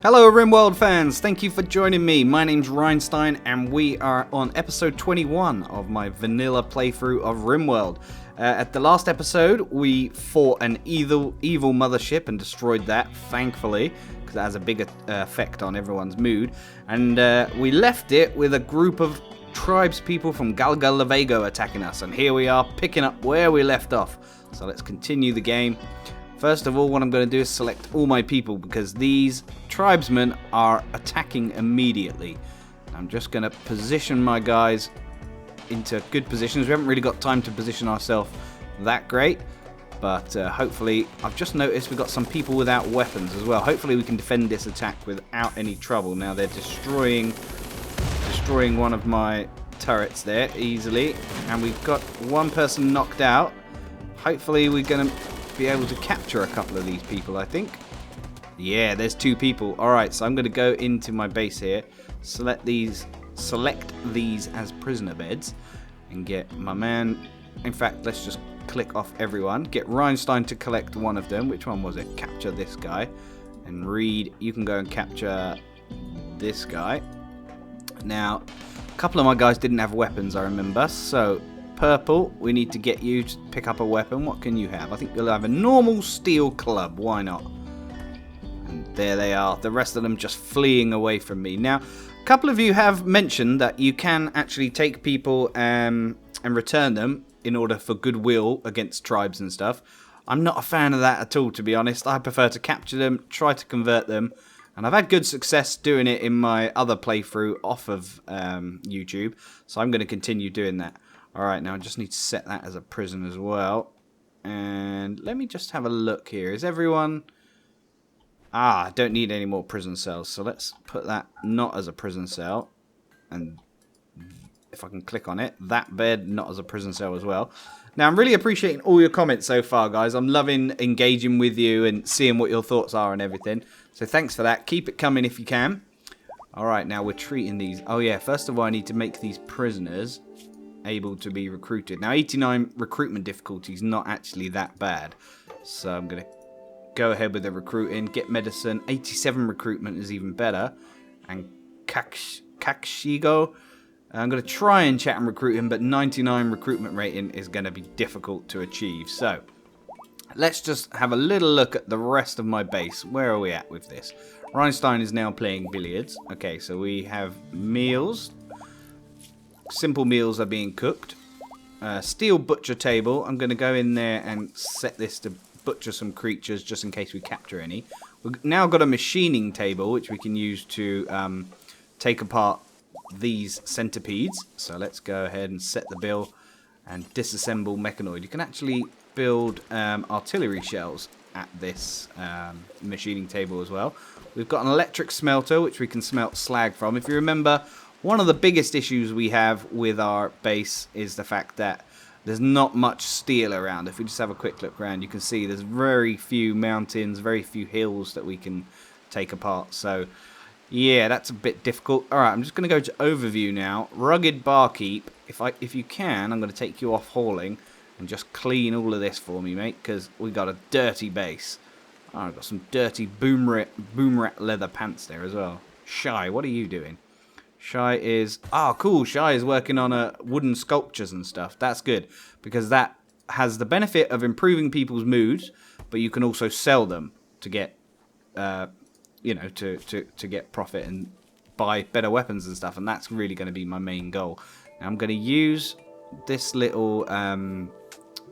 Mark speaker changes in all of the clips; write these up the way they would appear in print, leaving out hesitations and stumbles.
Speaker 1: Hello RimWorld fans, thank you for joining me. My name's Rhinestein and we are on episode 21 of my vanilla playthrough of RimWorld. At the last episode we fought an evil mothership and destroyed that, thankfully, because that has a big effect on everyone's mood. And we left it with a group of tribespeople from Galgalavago attacking us, and here we are picking up where we left off. So let's continue the game. First of all, what I'm going to do is select all my people because these tribesmen are attacking immediately. I'm just going to position my guys into good positions. We haven't really got time to position ourselves that great, but hopefully, I've just noticed we've got some people without weapons as well. Hopefully we can defend this attack without any trouble. Now they're destroying one of my turrets there easily, and we've got one person knocked out. Hopefully we're going to be able to capture a couple of these people, I think. Yeah, there's two people. Alright, so I'm going to go into my base here, select these as prisoner beds, and get my man. In fact, let's just click off everyone. Get Rhinestein to collect one of them. Which one was it? Capture this guy. And Reed, you can go and capture this guy. Now, a couple of my guys didn't have weapons, I remember, so Purple, we need to get you to pick up a weapon. What can you have? I think you'll have a normal steel club. Why not? And there they are. The rest of them just fleeing away from me. Now, a couple of you have mentioned that you can actually take people and return them in order for goodwill against tribes and stuff. I'm not a fan of that at all, to be honest. I prefer to capture them, try to convert them. And I've had good success doing it in my other playthrough off of YouTube. So I'm going to continue doing that. Alright, now I just need to set that as a prison as well. And let me just have a look here. Is everyone... I don't need any more prison cells. So let's put that not as a prison cell. And if I can click on it, that bed not as a prison cell as well. Now, I'm really appreciating all your comments so far, guys. I'm loving engaging with you and seeing what your thoughts are and everything. So thanks for that. Keep it coming if you can. Alright, now we're treating these... Oh yeah, first of all, I need to make these prisoners able to be recruited. Now 89 recruitment difficulty is not actually that bad, so I'm going to go ahead with the recruiting, get medicine. 87 recruitment is even better. And Kakshigo, I'm going to try and chat and recruit him, but 99 recruitment rating is going to be difficult to achieve. So let's just have a little look at the rest of my base. Where are we at with this? Rhinestein is now playing billiards. Okay, so we have meals. Simple meals are being cooked. Steel butcher table. I'm going to go in there and set this to butcher some creatures just in case we capture any. We've now got a machining table which we can use to take apart these centipedes. So let's go ahead and set the bill and disassemble mechanoid. You can actually build artillery shells at this machining table as well. We've got an electric smelter which we can smelt slag from. If you remember, one of the biggest issues we have with our base is the fact that there's not much steel around. If we just have a quick look around, you can see there's very few mountains, very few hills that we can take apart. So, yeah, that's a bit difficult. Alright, I'm just going to go to overview now. Rugged barkeep. If you can, I'm going to take you off hauling and just clean all of this for me, mate, because we got a dirty base. Oh, I've got some dirty boom rat leather pants there as well. Shy, what are you doing? Shy is... Oh, cool. Shy is working on wooden sculptures and stuff. That's good, because that has the benefit of improving people's moods, but you can also sell them to get, you know, to get profit and buy better weapons and stuff, and that's really going to be my main goal. Now, I'm going to use this little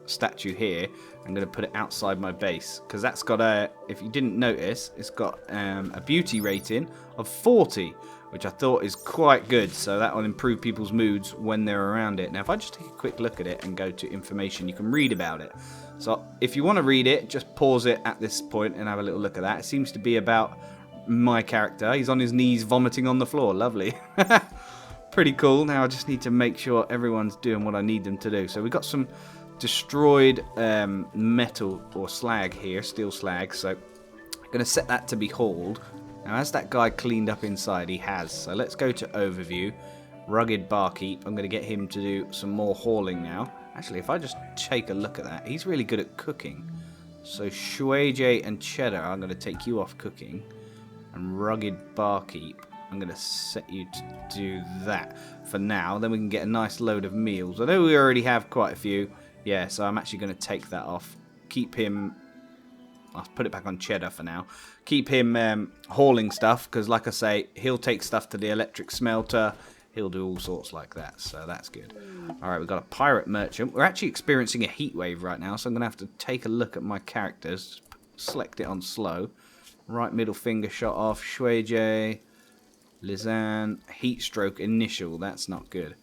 Speaker 1: statue here. I'm going to put it outside my base, because that's got a... If you didn't notice, it's got a beauty rating of 40, which I thought is quite good, so that will improve people's moods when they're around it. Now, if I just take a quick look at it and go to information, you can read about it. So, if you want to read it, just pause it at this point and have a little look at that. It seems to be about my character. He's on his knees vomiting on the floor. Lovely. Pretty cool. Now, I just need to make sure everyone's doing what I need them to do. So, we've got some destroyed metal or slag here, steel slag. So, I'm going to set that to be hauled. Now, has that guy cleaned up inside? He has. So let's go to overview. Rugged barkeep. I'm going to get him to do some more hauling now. Actually, if I just take a look at that, he's really good at cooking. So Shueje and Cheddar, I'm going to take you off cooking. and rugged barkeep. I'm going to set you to do that for now. Then we can get a nice load of meals. I know we already have quite a few. Yeah, so I'm actually going to take that off. Keep him... I'll put it back on cheddar for now. Keep him hauling stuff, because like I say, he'll take stuff to the electric smelter. He'll do all sorts like that, so that's good. Alright, we've got a pirate merchant. We're actually experiencing a heat wave right now, so I'm going to have to take a look at my characters. Select it on slow. Right middle finger shot off. Shueijie. Lizanne. Heat stroke initial. That's not good.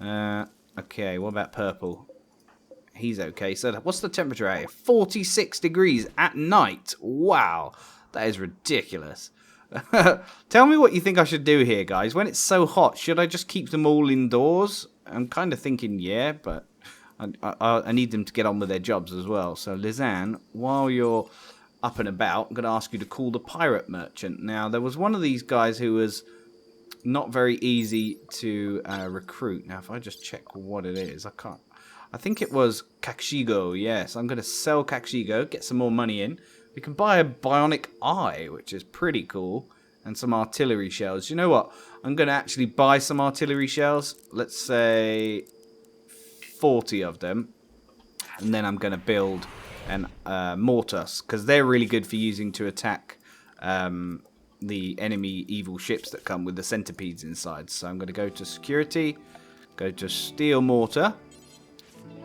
Speaker 1: Okay, what about purple? He's okay. So what's the temperature out here? 46 degrees at night. Wow. That is ridiculous. Tell me what you think I should do here, guys. When it's so hot, should I just keep them all indoors? I'm kind of thinking, yeah, but I need them to get on with their jobs as well. So, Lizanne, while you're up and about, I'm going to ask you to call the pirate merchant. Now, there was one of these guys who was not very easy to recruit. Now, if I just check what it is, I can't. I think it was Kakushigo, yes. I'm going to sell Kakushigo, get some more money in. We can buy a bionic eye, which is pretty cool, and some artillery shells. You know what? I'm going to actually buy some artillery shells. Let's say 40 of them. And then I'm going to build an mortars, because they're really good for using to attack the enemy evil ships that come with the centipedes inside. So I'm going to go to security, go to steel mortar,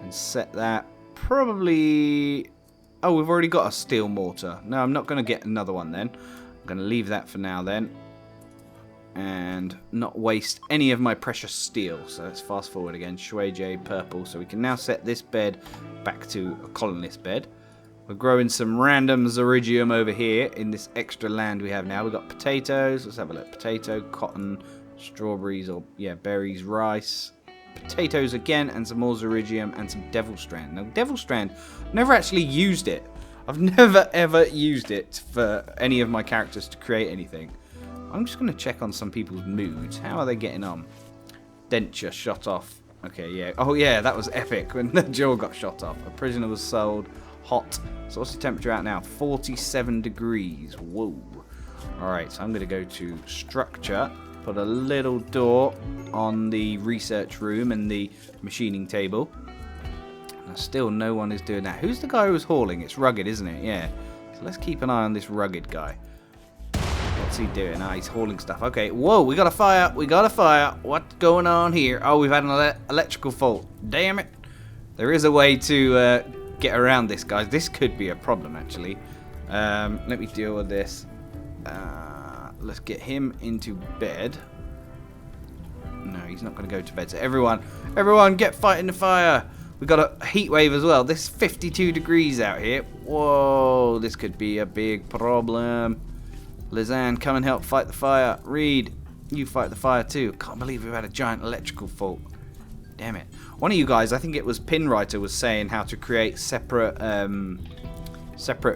Speaker 1: and set that probably... Oh, we've already got a steel mortar. No, I'm not going to get another one then. I'm going to leave that for now then. And not waste any of my precious steel. So let's fast forward again. Shueijie, purple. So we can now set this bed back to a colonist bed. We're growing some random Zeridium over here in this extra land we have now. We've got potatoes. Let's have a look. Potato, cotton, strawberries, or yeah, berries, rice. Potatoes again, and some more Zeridium, and some Devil Strand. Now, Devil Strand, never actually used it. I've never ever used it for any of my characters to create anything. I'm just going to check on some people's moods. How are they getting on? Denture shot off. Okay, yeah. Oh, yeah, that was epic when the jaw got shot off. A prisoner was sold. Hot. So what's the temperature out now? 47 degrees. Whoa. Alright, so I'm going to go to structure. Put a little door on the research room and the machining table. And still no one is doing that. Who's the guy who was hauling? It's Rugged, isn't it? Yeah. So let's keep an eye on this Rugged guy. What's he doing? Ah, he's hauling stuff. Okay. Whoa, we got a fire. We got a fire. What's going on here? Oh, we've had an electrical fault. Damn it. There is a way to get around this, guys. This could be a problem, actually. Let me deal with this. Let's get him into bed. No, he's not going to go to bed. So everyone, get fighting the fire. We've got a heat wave as well. This is 52 degrees out here. Whoa, this could be a big problem. Lizanne, come and help fight the fire. Reed, you fight the fire too. Can't believe we've had a giant electrical fault. Damn it. One of you guys, I think it was Pinwriter, was saying how to create separate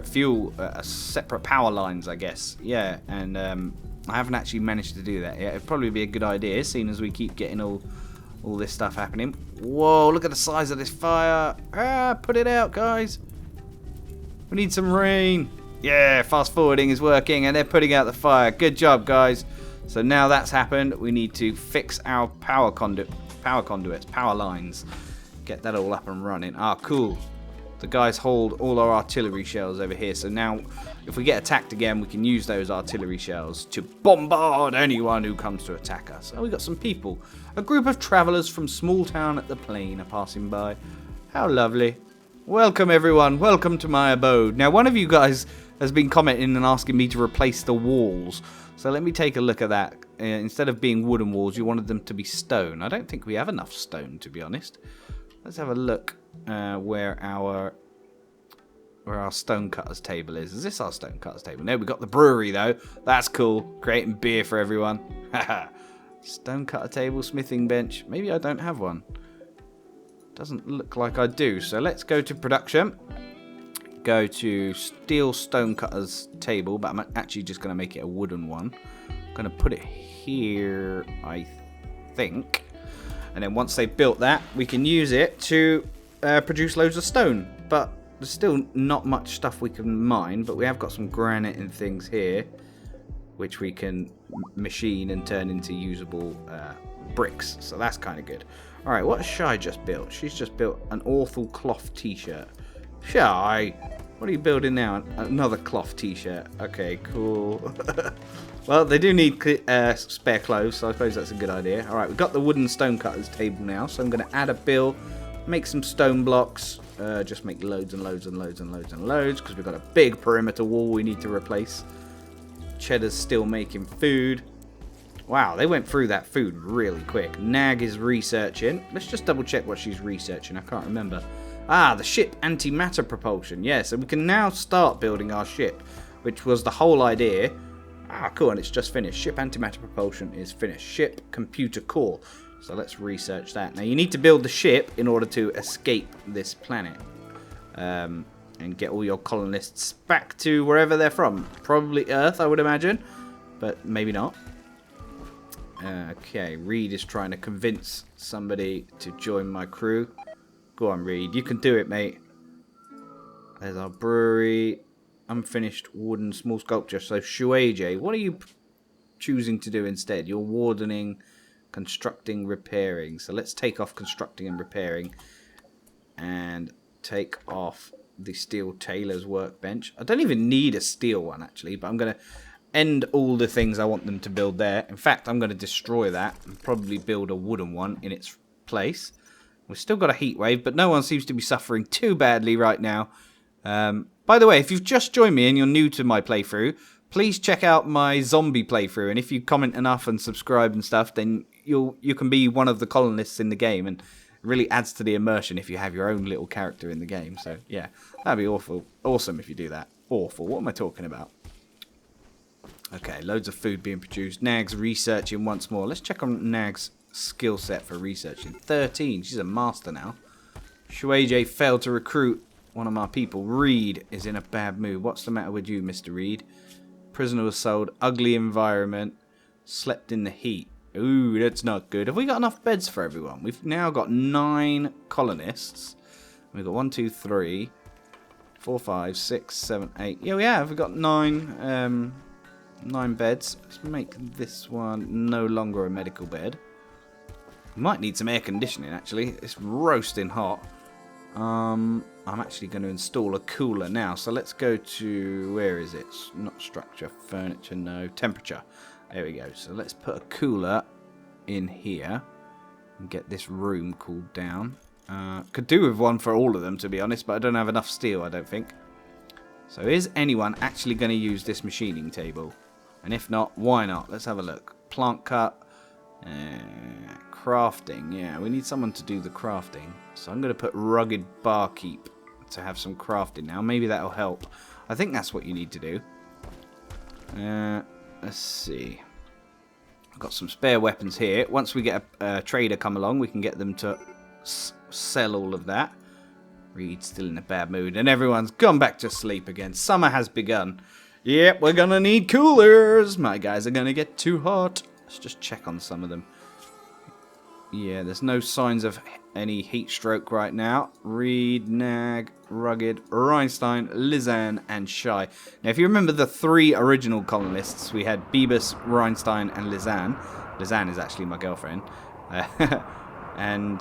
Speaker 1: fuel, separate power lines, I guess. Yeah, and I haven't actually managed to do that yet. It'd probably be a good idea, seeing as we keep getting all this stuff happening. Whoa, look at the size of this fire. Ah, put it out, guys. We need some rain. Yeah, fast forwarding is working, and they're putting out the fire. Good job, guys. So now that's happened, we need to fix our power conduits, power lines. Get that all up and running. Ah, cool. The guys hold all our artillery shells over here. So now, if we get attacked again, we can use those artillery shells to bombard anyone who comes to attack us. Oh, we got some people. A group of travellers from small town at the plain are passing by. How lovely. Welcome, everyone. Welcome to my abode. Now, one of you guys has been commenting and asking me to replace the walls. So let me take a look at that. Instead of being wooden walls, you wanted them to be stone. I don't think we have enough stone, to be honest. Let's have a look where our stonecutter's table is. Is this our stonecutter's table? No, we got the brewery though. That's cool. Creating beer for everyone. Stonecutter table, smithing bench. Maybe I don't have one. Doesn't look like I do. So let's go to production. Go to steel stonecutter's table, but I'm actually just going to make it a wooden one. I'm going to put it here, I think. And then once they've built that, we can use it to produce loads of stone. But there's still not much stuff we can mine, but we have got some granite and things here. which we can machine and turn into usable bricks. So that's kind of good. All right, what has Shy just built? She's just built an awful cloth t-shirt. Shy, what are you building now? Another cloth t-shirt. Okay, cool. Well, they do need spare clothes, so I suppose that's a good idea. All right, we've got the wooden stonecutter's table now, so I'm going to add a bill, make some stone blocks, just make loads and loads and loads and loads and loads, because we've got a big perimeter wall we need to replace. Cheddar's still making food. Wow, they went through that food really quick. Nag is researching. Let's just double check what she's researching. I can't remember. Ah, the ship antimatter propulsion. Yeah, so we can now start building our ship, which was the whole idea. Ah, cool, and it's just finished. Ship antimatter propulsion is finished. Ship computer core. So let's research that. Now, you need to build the ship in order to escape this planet. And get all your colonists back to wherever they're from. Probably Earth, I would imagine. But maybe not. Okay, Reed is trying to convince somebody to join my crew. Go on, Reed. You can do it, mate. There's our brewery. Unfinished wooden small sculpture. So, Shueije, what are you choosing to do instead? You're wardening, constructing, repairing. So, let's take off constructing and repairing. And take off the steel tailor's workbench. I don't even need a steel one, actually. But I'm going to end all the things I want them to build there. In fact, I'm going to destroy that and probably build a wooden one in its place. We've still got a heat wave, but no one seems to be suffering too badly right now. By the way, if you've just joined me and you're new to my playthrough, please check out my zombie playthrough. And if you comment enough and subscribe and stuff, then you can be one of the colonists in the game. And it really adds to the immersion if you have your own little character in the game. So, yeah, that'd be awesome if you do that. Awful. What am I talking about? Okay, loads of food being produced. Nag's researching once more. Let's check on Nag's skill set for researching. 13. She's a master now. Shueije failed to recruit one of my people. Reed is in a bad mood. What's the matter with you, Mr. Reed? Prisoner was sold. Ugly environment. Slept in the heat. Ooh, that's not good. Have we got enough beds for everyone? We've now got 9 colonists. We've got 1, 2, 3, 4, 5, 6, 7, 8. Yeah, we have. We've got 9 beds. Let's make this one no longer a medical bed. We might need some air conditioning, actually. It's roasting hot. I'm actually going to install a cooler now. So let's go to, where is it? Not structure, furniture, no. Temperature. There we go. So let's put a cooler in here and get this room cooled down. Could do with one for all of them, to be honest, but I don't have enough steel, I don't think. So is anyone actually going to use this machining table? And if not, why not? Let's have a look. Plant cut. Crafting. Yeah, we need someone to do the crafting. So I'm going to put rugged barkeep to have some crafting now. Maybe that'll help. I think that's what you need to do. Let's see. I've got some spare weapons here. Once we get a trader come along, we can get them to sell all of that. Reed's still in a bad mood. And everyone's gone back to sleep again. Summer has begun. Yep, we're going to need coolers. My guys are going to get too hot. Let's just check on some of them. Yeah, there's no signs of any heat stroke right now. Reed, Nag, Rugged, Reinstein, Lizanne, and Shy. Now, if you remember the 3 original colonists, we had Beebus, Reinstein, and Lizanne. Lizanne is actually my girlfriend. And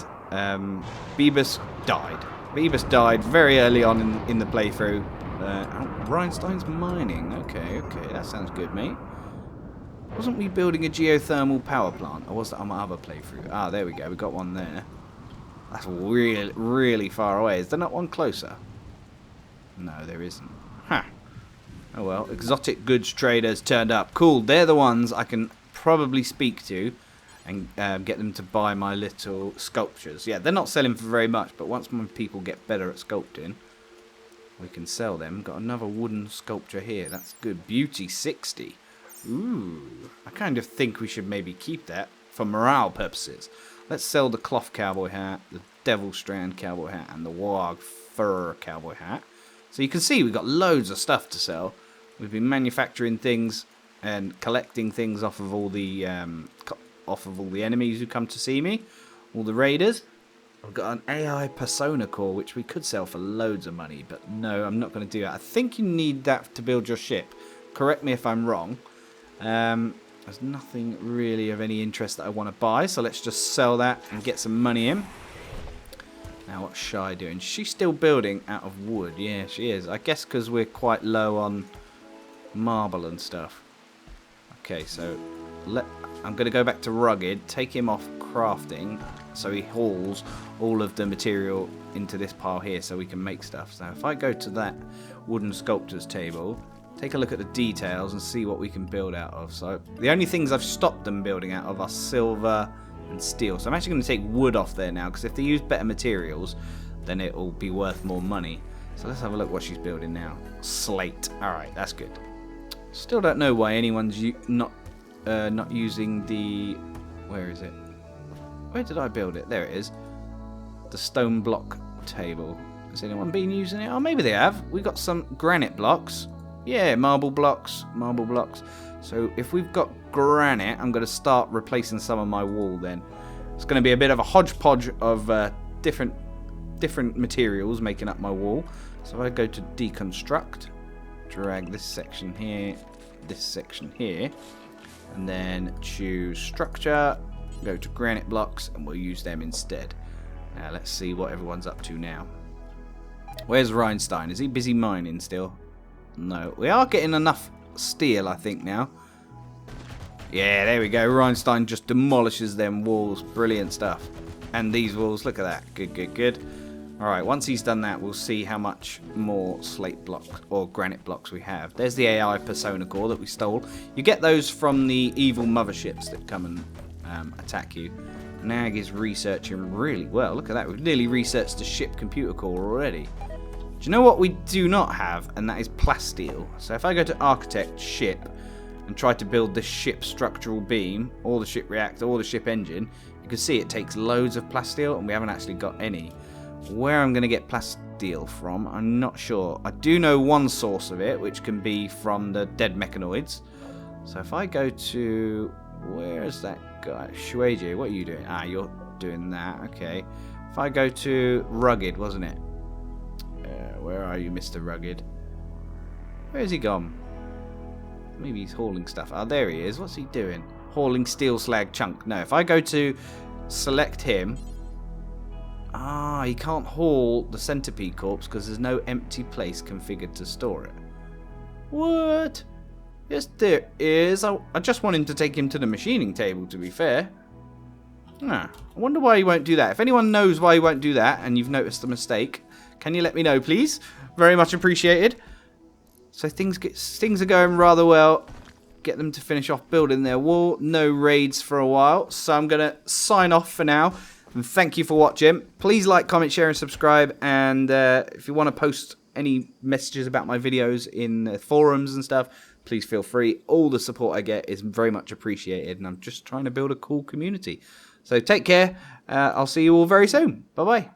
Speaker 1: Beebus died. Beebus died very early on in the playthrough. Reinstein's mining. Okay, that sounds good, mate. Wasn't we building a geothermal power plant? Or was that on my other playthrough? Ah, there we go. We got one there. That's really, really far away. Is there not one closer? No, there isn't. Huh. Oh well. Exotic goods traders turned up. Cool. They're the ones I can probably speak to and get them to buy my little sculptures. Yeah, they're not selling for very much, but once my people get better at sculpting, we can sell them. Got another wooden sculpture here. That's good. Beauty 60. Ooh, I kind of think we should maybe keep that for morale purposes. Let's sell the cloth cowboy hat, the devil strand cowboy hat, and the warg fur cowboy hat. So you can see we've got loads of stuff to sell. We've been manufacturing things and collecting things off of all the enemies who come to see me, all the raiders. I've got an AI persona core which we could sell for loads of money, but no, I'm not going to do that. I think you need that to build your ship. Correct me if I'm wrong. There's nothing really of any interest that I want to buy, so let's just sell that and get some money in. Now, what's Shy doing? She's still building out of wood. Yeah, she is. I guess because we're quite low on marble and stuff. Okay, so I'm going to go back to Rugged, take him off crafting, so he hauls all of the material into this pile here so we can make stuff. So if I go to that wooden sculptor's table, take a look at the details and see what we can build out of. So the only things I've stopped them building out of are silver and steel. So I'm actually going to take wood off there now, because if they use better materials, then it will be worth more money. So let's have a look what she's building now. Slate. Alright, that's good. Still don't know why anyone's not using the... Where is it? Where did I build it? There it is. The stone block table. Has anyone been using it? Oh, maybe they have. We got some granite blocks. Yeah, marble blocks. Marble blocks. So if we've got granite, I'm going to start replacing some of my wall then. It's going to be a bit of a hodgepodge of different materials making up my wall. So I go to deconstruct, drag this section here, and then choose structure, go to granite blocks, and we'll use them instead. Now let's see what everyone's up to now. Where's Rhinestein? Is he busy mining still? No. We are getting enough steel, I think, now. Yeah, there we go. Rhinestein just demolishes them walls. Brilliant stuff. And these walls, look at that. Good, good, good. Alright, once he's done that, we'll see how much more slate blocks or granite blocks we have. There's the AI persona core that we stole. You get those from the evil motherships that come and attack you. Nag is researching really well. Look at that. We've nearly researched the ship computer core already. Do you know what we do not have? And that is plasteel. So if I go to architect, ship, and try to build this ship structural beam, or the ship reactor, or the ship engine, you can see it takes loads of plasteel, and we haven't actually got any. Where I'm going to get plasteel from, I'm not sure. I do know one source of it, which can be from the dead mechanoids. So if I go to... Where is that guy? Shueiji, what are you doing? Ah, you're doing that. Okay. If I go to Rugged, wasn't it? Where are you, Mr. Rugged? Where's he gone? Maybe he's hauling stuff. Oh, there he is. What's he doing? Hauling steel slag chunk. No, if I go to select him... Ah, he can't haul the centipede corpse because there's no empty place configured to store it. What? Yes, there is. I just want him to take him to the machining table, to be fair. Ah, I wonder why he won't do that. If anyone knows why he won't do that and you've noticed the mistake, can you let me know, please? Very much appreciated. So things are going rather well. Get them to finish off building their wall. No raids for a while. So I'm going to sign off for now. And thank you for watching. Please like, comment, share, and subscribe. And if you want to post any messages about my videos in the forums and stuff, please feel free. All the support I get is very much appreciated. And I'm just trying to build a cool community. So take care. I'll see you all very soon. Bye-bye.